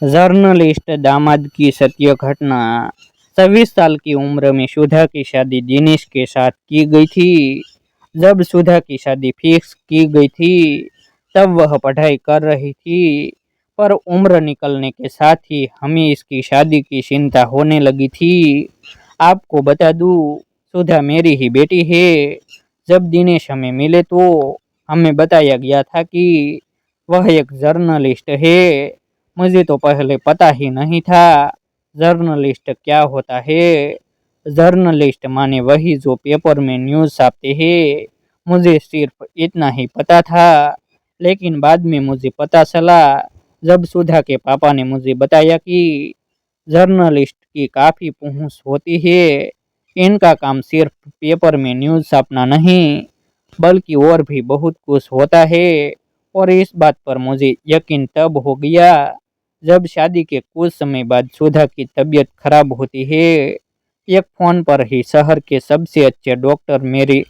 Journalist दामाद की सत्य घटना। 26 साल की उम्र में सुधा की शादी दिनेश के साथ की गई थी। जब सुधा की शादी फिक्स की गई थी तब वह पढ़ाई कर रही थी, पर उम्र निकलने के साथ ही हमें इसकी शादी की चिंता होने लगी थी। आपको बता दूं, सुधा मेरी ही बेटी है। जब दिनेश हमें मिले तो हमें बताया गया था कि वह एक जर्नलिस्ट है। मुझे तो पहले पता ही नहीं था जर्नलिस्ट क्या होता है। जर्नलिस्ट माने वही जो पेपर में न्यूज़ छापते हैं। मुझे सिर्फ इतना ही पता था, लेकिन बाद में मुझे पता चला जब सुधा के पापा ने मुझे बताया कि जर्नलिस्ट की काफ़ी पहुंच होती है। इनका काम सिर्फ पेपर में न्यूज़ छापना नहीं, बल्कि और भी बहुत कुछ होता है। और इस बात पर मुझे यकीन तब हो गया जब शादी के कुछ समय बाद सुधा की तबीयत खराब होती है। एक फ़ोन पर ही शहर के सबसे अच्छे डॉक्टर मेरी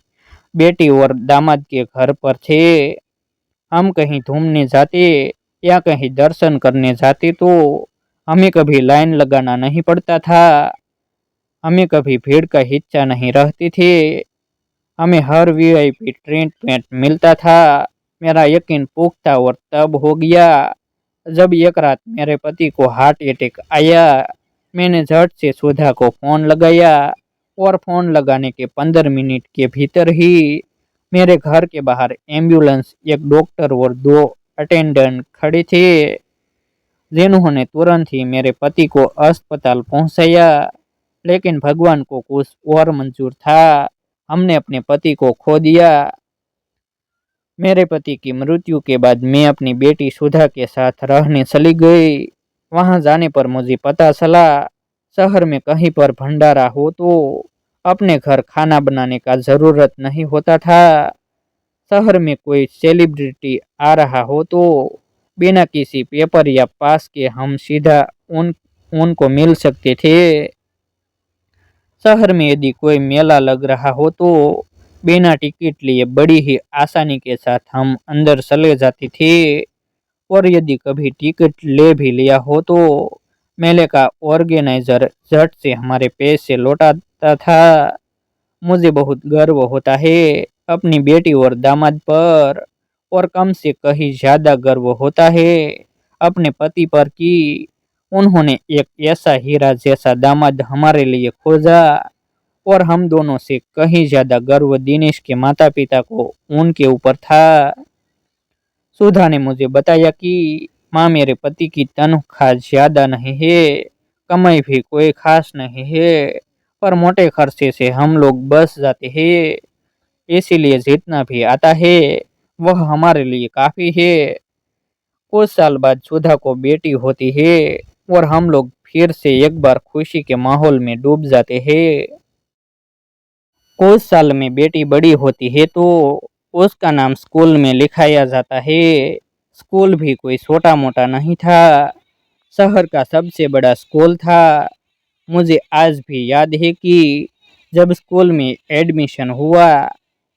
बेटी और दामाद के घर पर थे। हम कहीं घूमने जाते या कहीं दर्शन करने जाते तो हमें कभी लाइन लगाना नहीं पड़ता था। हमें कभी भीड़ का हिस्सा नहीं रहती थी। हमें हर वीआईपी ट्रीटमेंट मिलता था। मेरा यकीन पुख्ता और तब हो गया जब एक रात मेरे पति को हार्ट अटैक आया। मैंने झट से सुधा को फ़ोन लगाया और फ़ोन लगाने के 15 मिनट के भीतर ही मेरे घर के बाहर एम्बुलेंस, एक डॉक्टर और 2 अटेंडेंट खड़े थे, जिन्होंने तुरंत ही मेरे पति को अस्पताल पहुंचाया। लेकिन भगवान को कुछ और मंजूर था। हमने अपने पति को खो दिया। मेरे पति की मृत्यु के बाद मैं अपनी बेटी सुधा के साथ रहने चली गई। वहां जाने पर मुझे पता चला शहर में कहीं पर भंडारा हो तो अपने घर खाना बनाने का जरूरत नहीं होता था। शहर में कोई सेलिब्रिटी आ रहा हो तो बिना किसी पेपर या पास के हम सीधा उन उनको मिल सकते थे। शहर में यदि कोई मेला लग रहा हो तो बिना टिकट लिए बड़ी ही आसानी के साथ हम अंदर चले जाते थे। और यदि कभी टिकट ले भी लिया हो तो मेले का ऑर्गेनाइजर झट से हमारे पैसे लौटाता था। मुझे बहुत गर्व होता है अपनी बेटी और दामाद पर, और कम से कहीं ज्यादा गर्व होता है अपने पति पर कि उन्होंने एक ऐसा हीरा जैसा दामाद हमारे लिए खोजा। और हम दोनों से कहीं ज्यादा गर्व दिनेश के माता पिता को उनके ऊपर था। सुधा ने मुझे बताया कि माँ, मेरे पति की तनख्वाह ज्यादा नहीं है, कमाई भी कोई खास नहीं है, पर मोटे खर्चे से हम लोग बस जाते हैं। इसीलिए जितना भी आता है वह हमारे लिए काफी है। कुछ साल बाद सुधा को बेटी होती है और हम लोग फिर से एक बार खुशी के माहौल में डूब जाते हैं। कुछ साल में बेटी बड़ी होती है तो उसका नाम स्कूल में लिखाया जाता है। स्कूल भी कोई छोटा मोटा नहीं था, शहर का सबसे बड़ा स्कूल था। मुझे आज भी याद है कि जब स्कूल में एडमिशन हुआ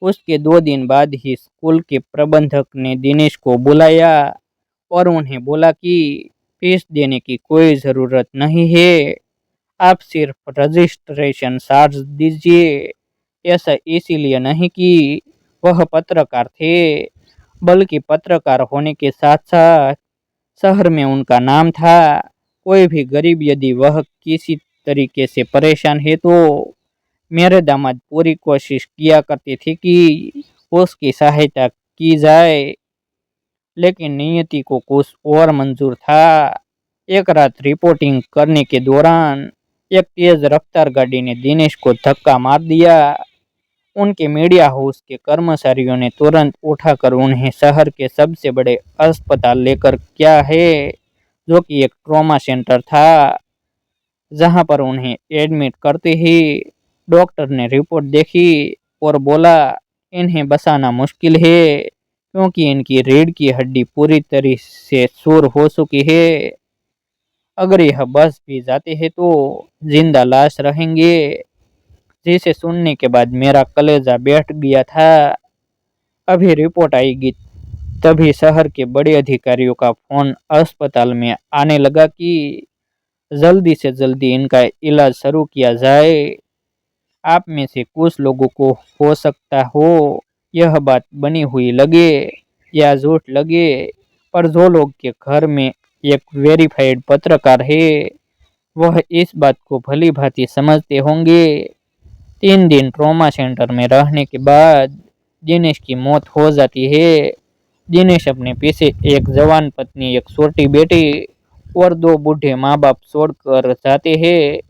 उसके 2 दिन बाद ही स्कूल के प्रबंधक ने दिनेश को बुलाया और उन्हें बोला कि फीस देने की कोई ज़रूरत नहीं है, आप सिर्फ रजिस्ट्रेशन चार्ज दीजिए। ऐसा इसीलिए नहीं कि वह पत्रकार थे, बल्कि पत्रकार होने के साथ साथ शहर में उनका नाम था। कोई भी गरीब यदि वह किसी तरीके से परेशान है तो मेरे दामाद पूरी कोशिश किया करते थे कि उसकी सहायता की जाए। लेकिन नियति को कुछ और मंजूर था। एक रात रिपोर्टिंग करने के दौरान एक तेज रफ्तार गाड़ी ने दिनेश को धक्का मार दिया। उनके मीडिया हाउस के कर्मचारियों ने तुरंत उठाकर उन्हें शहर के सबसे बड़े अस्पताल लेकर गया है, जो कि एक ट्रॉमा सेंटर था। जहां पर उन्हें एडमिट करते ही डॉक्टर ने रिपोर्ट देखी और बोला, इन्हें बचाना मुश्किल है क्योंकि इनकी रीढ़ की हड्डी पूरी तरह से चूर हो चुकी है। अगर यह बच भी जाते हैं तो जिंदा लाश रहेंगे। जिसे सुनने के बाद मेरा कलेजा बैठ गया था। अभी रिपोर्ट आएगी तभी शहर के बड़े अधिकारियों का फोन अस्पताल में आने लगा कि जल्दी से जल्दी इनका इलाज शुरू किया जाए। आप में से कुछ लोगों को हो सकता हो यह बात बनी हुई लगे या झूठ लगे, पर जो लोग के घर में एक वेरीफाइड पत्रकार है वह इस बात को भली भांति समझते होंगे। 3 दिन ट्रॉमा सेंटर में रहने के बाद दिनेश की मौत हो जाती है। दिनेश अपने पीछे एक जवान पत्नी, एक छोटी बेटी और 2 बूढ़े माँ बाप छोड़कर जाते हैं।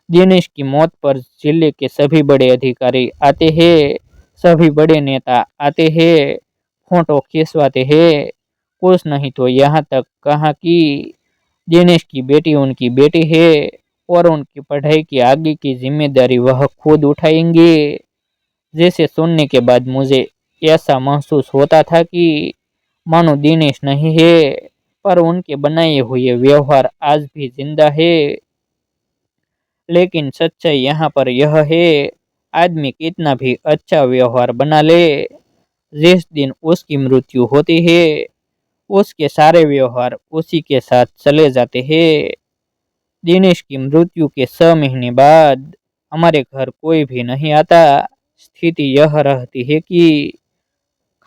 दिनेश की मौत पर जिले के सभी बड़े अधिकारी आते हैं, सभी बड़े नेता आते हैं, फोटो खिंचवाते हैं। कुछ नहीं तो यहाँ तक कहा कि दिनेश की बेटी उनकी बेटी है और उनकी पढ़ाई की आगे की जिम्मेदारी वह खुद उठाएंगे। जिसे सुनने के बाद मुझे ऐसा महसूस होता था कि मानो दिनेश नहीं है, पर उनके बनाए हुए व्यवहार आज भी जिंदा है। लेकिन सच्चाई यहाँ पर यह है, आदमी कितना भी अच्छा व्यवहार बना ले, जिस दिन उसकी मृत्यु होती है उसके सारे व्यवहार उसी के साथ चले जाते हैं। दिनेश की मृत्यु के 6 महीने बाद हमारे घर कोई भी नहीं आता। स्थिति यह रहती है कि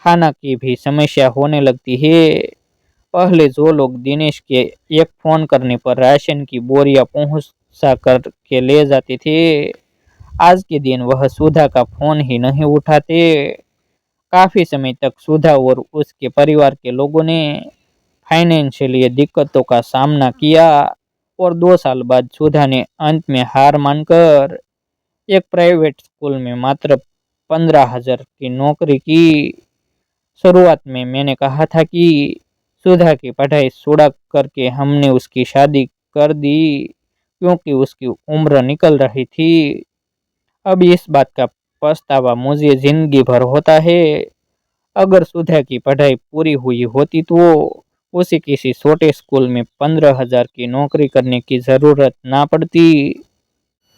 खाना की भी समस्या होने लगती है। पहले जो लोग दिनेश के एक फोन करने पर राशन की बोरियां पहुंचा कर के ले जाते थे, आज के दिन वह सुधा का फोन ही नहीं उठाते। काफी समय तक सुधा और उसके परिवार के लोगों ने फाइनेंशियली दिक्कतों का सामना किया और 2 साल बाद सुधा ने अंत में हार मानकर एक प्राइवेट स्कूल में मात्र 15,000 की नौकरी की। शुरुआत में मैंने कहा था कि सुधा की पढ़ाई छुड़ा करके हमने उसकी शादी कर दी क्योंकि उसकी उम्र निकल रही थी। अब इस बात का पछतावा मुझे जिंदगी भर होता है। अगर सुधा की पढ़ाई पूरी हुई होती तो उसे किसी छोटे स्कूल में 15,000 की नौकरी करने की जरूरत ना पड़ती।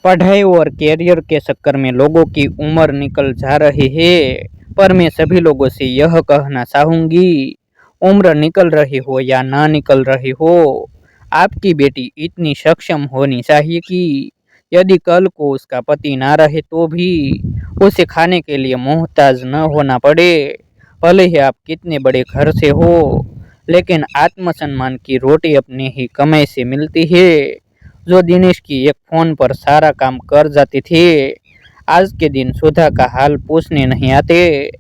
पढ़ाई और कैरियर के चक्कर में लोगों की उम्र निकल जा रही है, पर मैं सभी लोगों से यह कहना चाहूंगी, उम्र निकल रही हो या ना निकल रही हो, आपकी बेटी इतनी सक्षम होनी चाहिए कि यदि कल को उसका पति ना रहे तो भी उसे खाने के लिए मोहताज न होना पड़े। भले ही आप कितने बड़े घर से हो, लेकिन आत्मसम्मान की रोटी अपनी ही कमाई से मिलती है। जो दिनेश की एक फोन पर सारा काम कर जाते थे, आज के दिन सुधा का हाल पूछने नहीं आते।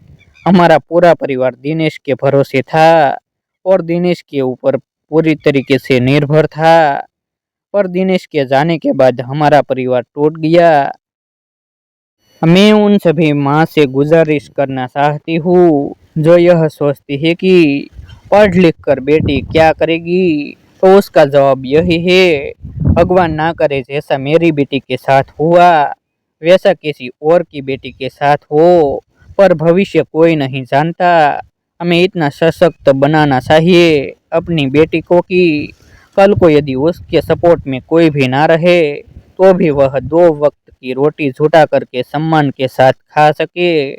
हमारा पूरा परिवार दिनेश के भरोसे था और दिनेश के ऊपर पूरी तरीके से निर्भर था, पर दिनेश के जाने के बाद हमारा परिवार टूट गया। मैं उन सभी माँ से गुजारिश करना चाहती हूँ जो यह सोचती है कि पढ़ लिख कर बेटी क्या करेगी, तो उसका जवाब यही है, भगवान ना करे जैसा मेरी बेटी के साथ हुआ वैसा किसी और की बेटी के साथ हो, पर भविष्य कोई नहीं जानता। हमें इतना सशक्त बनाना चाहिए अपनी बेटी को कि कल को यदि उसके सपोर्ट में कोई भी ना रहे तो भी वह 2 वक्त की रोटी जुटा करके सम्मान के साथ खा सके।